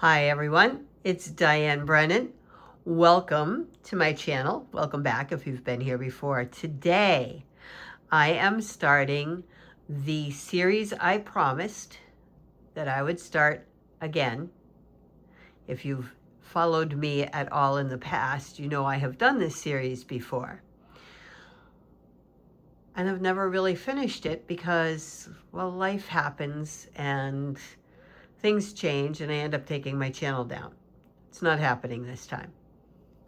Hi everyone, it's Diane Brennan. Welcome to my channel. Welcome back if you've been here before. Today, I am starting the series I promised that I would start again. If you've followed me at all in the past, you know I have done this series before. And I've never really finished it because, well, life happens and things change and I end up taking my channel down. It's not happening this time.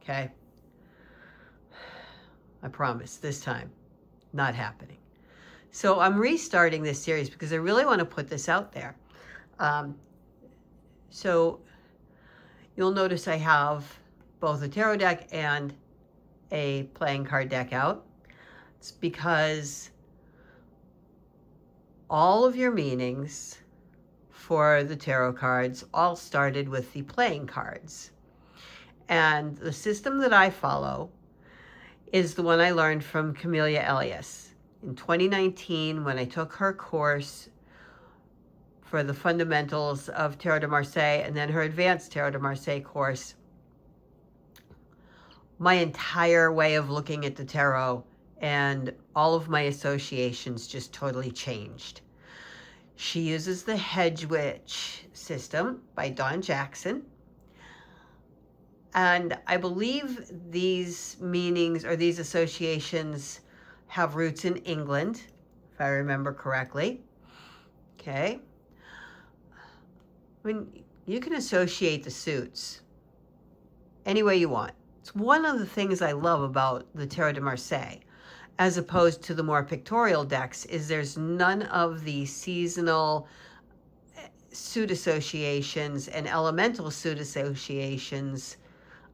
Okay? I promise this time, not happening. So I'm restarting this series because I really want to put this out there. So you'll notice I have both a tarot deck and a playing card deck out. It's because all of your meanings for the tarot cards all started with the playing cards. And the system that I follow is the one I learned from Camellia Elias in 2019 when I took her course for the fundamentals of Tarot de Marseille and then her advanced Tarot de Marseille course. My entire way of looking at the tarot and all of my associations just totally changed. She uses the Hedge Witch system by Don Jackson. And I believe these meanings or these associations have roots in England, if I remember correctly. Okay. I mean, you can associate the suits any way you want. It's one of the things I love about the Tarot de Marseille, as opposed to the more pictorial decks, is there's none of the seasonal suit associations and elemental suit associations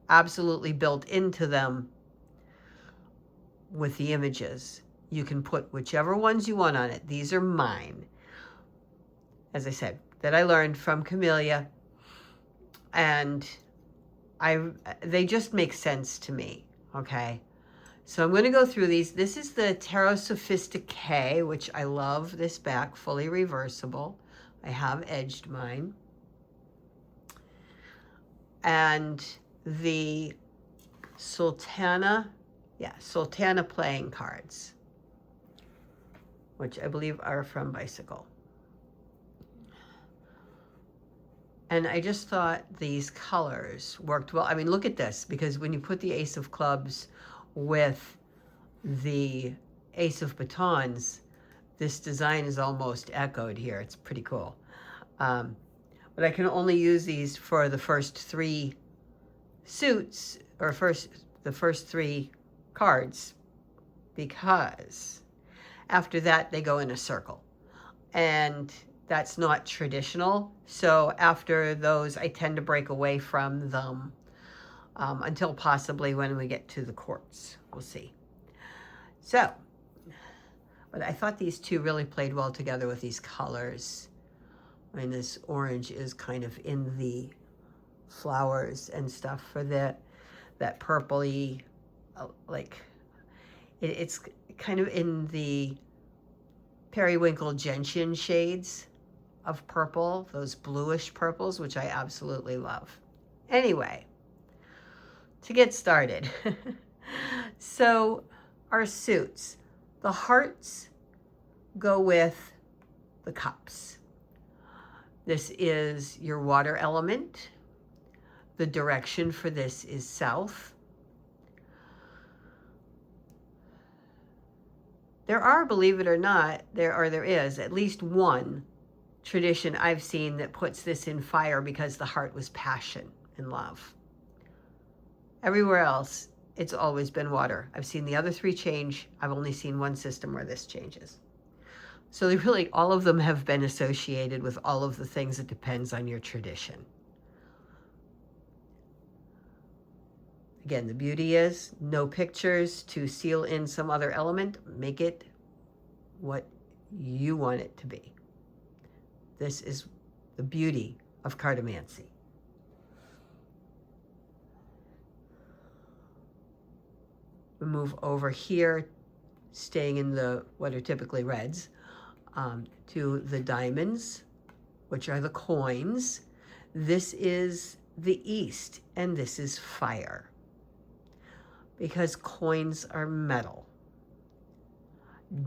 absolutely built into them with the images. You can put whichever ones you want on it. These are mine, as I said, that I learned from Camellia, and they just make sense to me. Okay, so I'm going to go through these. This is the Tarot Sophistiqué, which I love. This back, fully reversible. I have edged mine. And the Sultana playing cards, which I believe are from Bicycle. And I just thought these colors worked well. I mean, look at this, because when you put the Ace of Clubs with the Ace of Batons, this design is almost echoed here. It's pretty cool. But I can only use these for the first three suits, or the first three cards, because after that they go in a circle, and that's not traditional. So after those, I tend to break away from them until possibly when we get to the courts. We'll see. So, but I thought these two really played well together with these colors. I mean, this orange is kind of in the flowers and stuff for that purpley, like it's kind of in the periwinkle gentian shades of purple, those bluish purples, which I absolutely love. Anyway, to get started. So our suits, the hearts go with the cups. This is your water element. The direction for this is south. There are, believe it or not, there is at least one tradition I've seen that puts this in fire because the heart was passion and love. Everywhere else, it's always been water. I've seen the other three change. I've only seen one system where this changes. So they really, all of them have been associated with all of the things. It depends on your tradition. Again, the beauty is no pictures to seal in some other element. Make it what you want it to be. This is the beauty of Cartomancy. We move over here, staying in the what are typically reds, to the diamonds, which are the coins. This is the East, and this is fire, because coins are metal.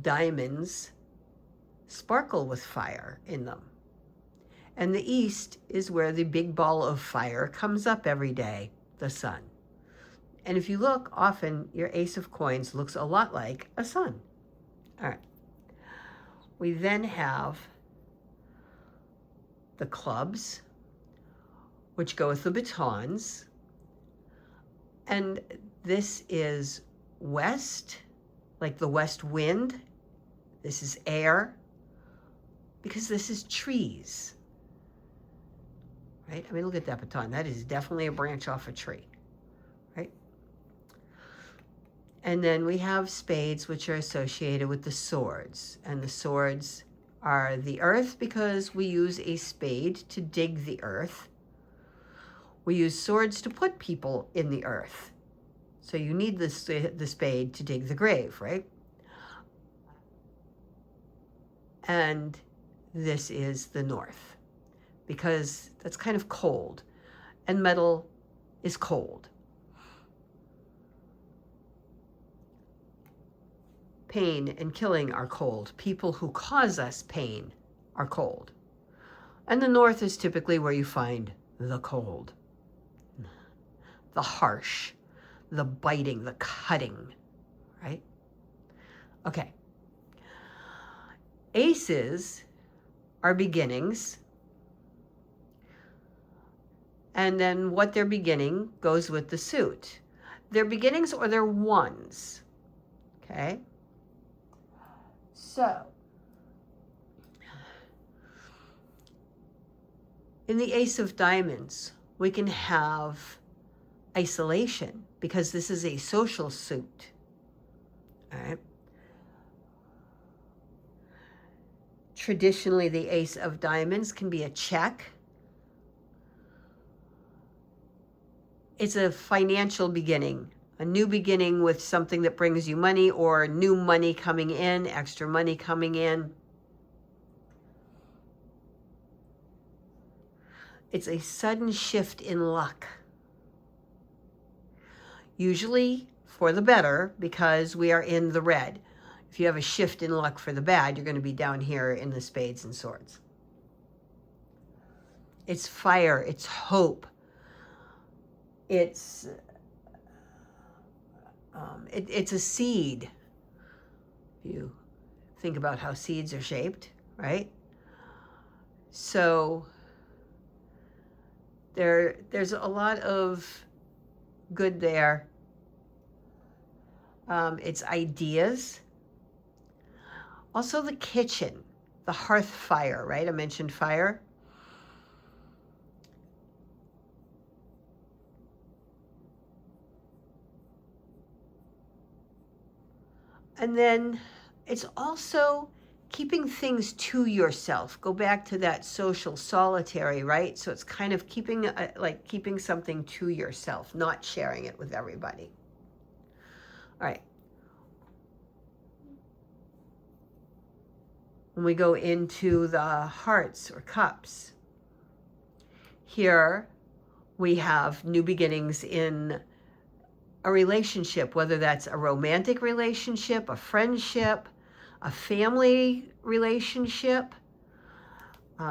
Diamonds sparkle with fire in them. And the East is where the big ball of fire comes up every day, the sun. And if you look, often your ace of coins looks a lot like a sun. All right. We then have the clubs, which go with the batons. And this is west, like the west wind. This is air, because this is trees. Right? I mean, look at that baton. That is definitely a branch off a tree. Right? And then we have spades, which are associated with the swords. And the swords are the earth, because we use a spade to dig the earth. We use swords to put people in the earth. So you need the spade to dig the grave, right? And this is the north, because that's kind of cold. And metal is cold. Pain and killing are cold. People who cause us pain are cold. And the north is typically where you find the cold, the harsh, the biting, the cutting, right? Okay. Aces are beginnings. And then what they're beginning goes with the suit. They're beginnings or they're ones. Okay? So, in the Ace of Diamonds, we can have isolation, because this is a social suit. All right? Traditionally, the Ace of Diamonds can be a check. It's a financial beginning, a new beginning with something that brings you money, or new money coming in, extra money coming in. It's a sudden shift in luck. Usually for the better, because we are in the red. If you have a shift in luck for the bad, you're going to be down here in the spades and swords. It's fire. It's hope. It's a seed. If you think about how seeds are shaped, right? So there's a lot of good there. It's ideas. Also the kitchen, the hearth fire, right? I mentioned fire. And then it's also keeping things to yourself. Go back to that social solitary, right? So it's kind of keeping something to yourself, not sharing it with everybody. All right. When we go into the hearts or cups, here we have new beginnings in a relationship, whether that's a romantic relationship, a friendship, a family relationship.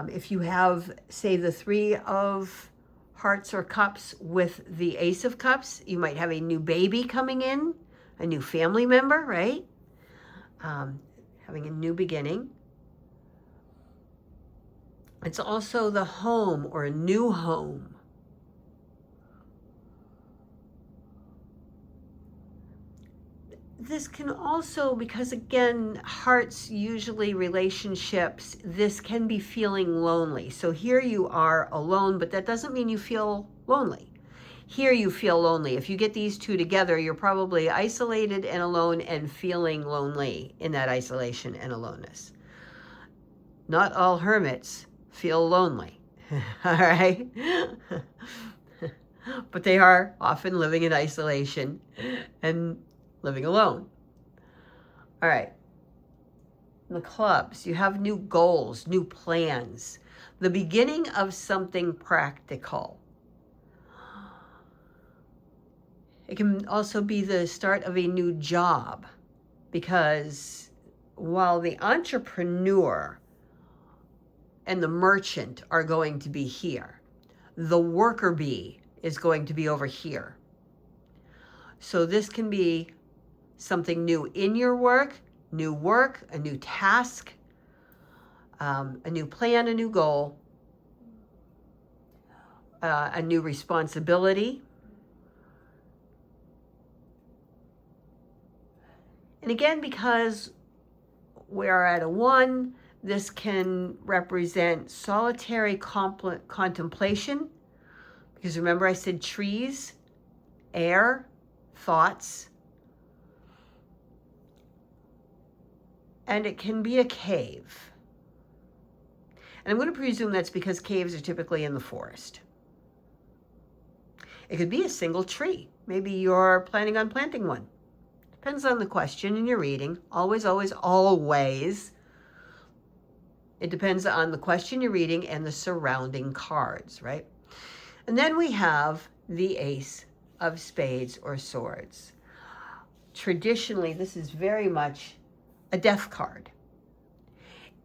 If you have, say, the Three of Hearts or Cups with the Ace of Cups, you might have a new baby coming in, a new family member, right? Having a new beginning. It's also the home or a new home. This can also, because again, hearts, usually relationships, this can be feeling lonely. So here you are alone, but that doesn't mean you feel lonely. Here you feel lonely. If you get these two together, you're probably isolated and alone and feeling lonely in that isolation and aloneness. Not all hermits feel lonely, all right? But they are often living in isolation and living alone. All right. The clubs, you have new goals, new plans. the beginning of something practical. It can also be the start of a new job, because while the entrepreneur and the merchant are going to be here, the worker bee is going to be over here. So this can be something new in your work, a new task, a new plan, a new goal, a new responsibility. And again, because we're at a 1, this can represent solitary contemplation. Because remember I said trees, air, thoughts. And it can be a cave. And I'm going to presume that's because caves are typically in the forest. It could be a single tree. Maybe you're planning on planting one. Depends on the question and your reading. Always, always, always. It depends on the question you're reading and the surrounding cards, right? And then we have the Ace of Spades or Swords. Traditionally, this is very much a death card.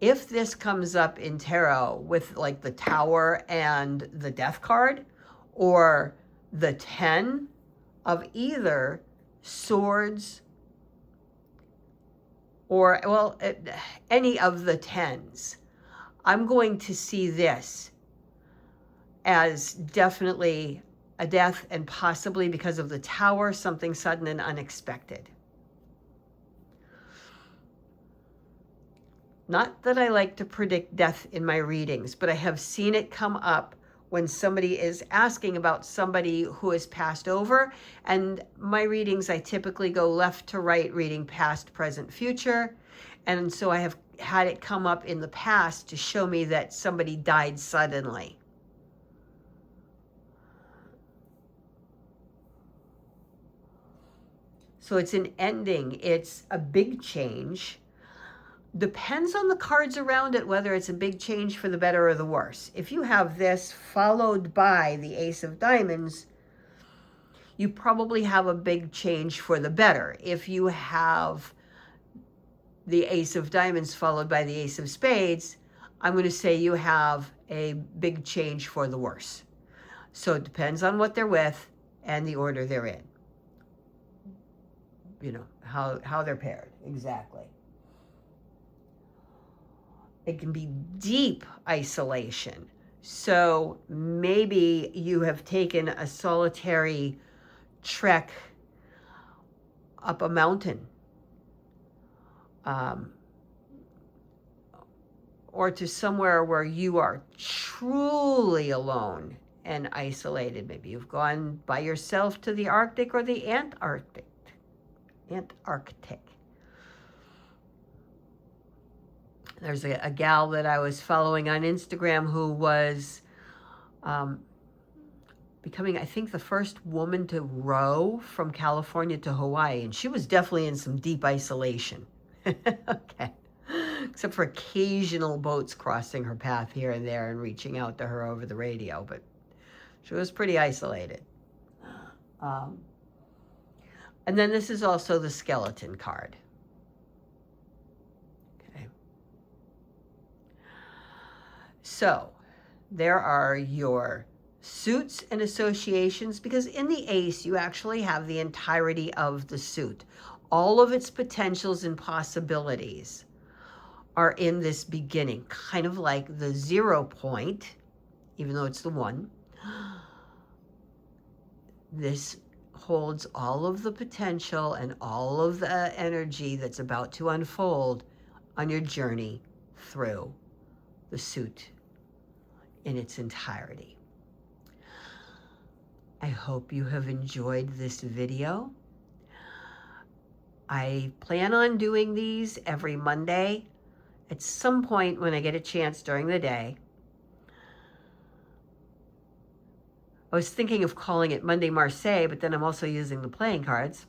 If this comes up in tarot with like the Tower and the Death card, or the 10 of either Swords or, well, any of the 10s, I'm going to see this as definitely a death, and possibly because of the Tower, something sudden and unexpected. Not that I like to predict death in my readings, but I have seen it come up when somebody is asking about somebody who has passed over. And my readings, I typically go left to right, reading past, present, future. And so I have had it come up in the past to show me that somebody died suddenly. So it's an ending. It's a big change. Depends on the cards around it, whether it's a big change for the better or the worse. If you have this followed by the Ace of Diamonds, you probably have a big change for the better. If you have the Ace of Diamonds followed by the Ace of Spades, I'm going to say you have a big change for the worse. So it depends on what they're with and the order they're in. You know, how they're paired, exactly. It can be deep isolation. So maybe you have taken a solitary trek up a mountain, or to somewhere where you are truly alone and isolated. Maybe you've gone by yourself to the Arctic or the Antarctic. There's a gal that I was following on Instagram who was becoming, I think, the first woman to row from California to Hawaii. And she was definitely in some deep isolation. Okay. Except for occasional boats crossing her path here and there and reaching out to her over the radio. But she was pretty isolated. And then this is also the skeleton card. Okay. So there are your suits and associations, because in the Ace, you actually have the entirety of the suit. All of its potentials and possibilities are in this beginning, kind of like the 0 point, even though it's the 1. This holds all of the potential and all of the energy that's about to unfold on your journey through the suit in its entirety. I hope you have enjoyed this video. I plan on doing these every Monday at some point when I get a chance during the day. I was thinking of calling it Monday Marseille, but then I'm also using the playing cards.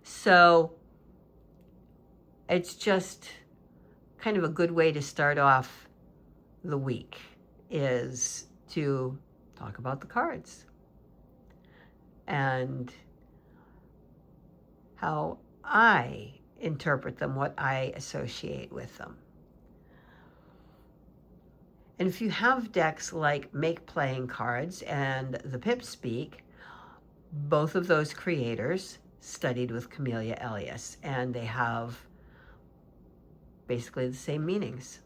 So it's just kind of a good way to start off the week. is to talk about the cards and how I interpret them, what I associate with them. And if you have decks like Make Playing Cards and the Pip Speak, both of those creators studied with Camellia Elias, and they have basically the same meanings.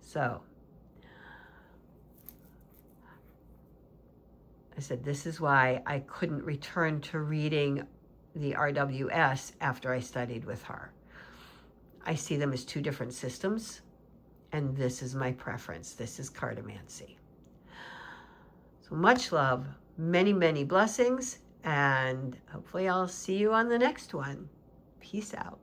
So I said, this is why I couldn't return to reading the RWS after I studied with her. I see them as two different systems, and this is my preference. This is Cartomancy. So much love, many, many blessings, and hopefully I'll see you on the next one. Peace out.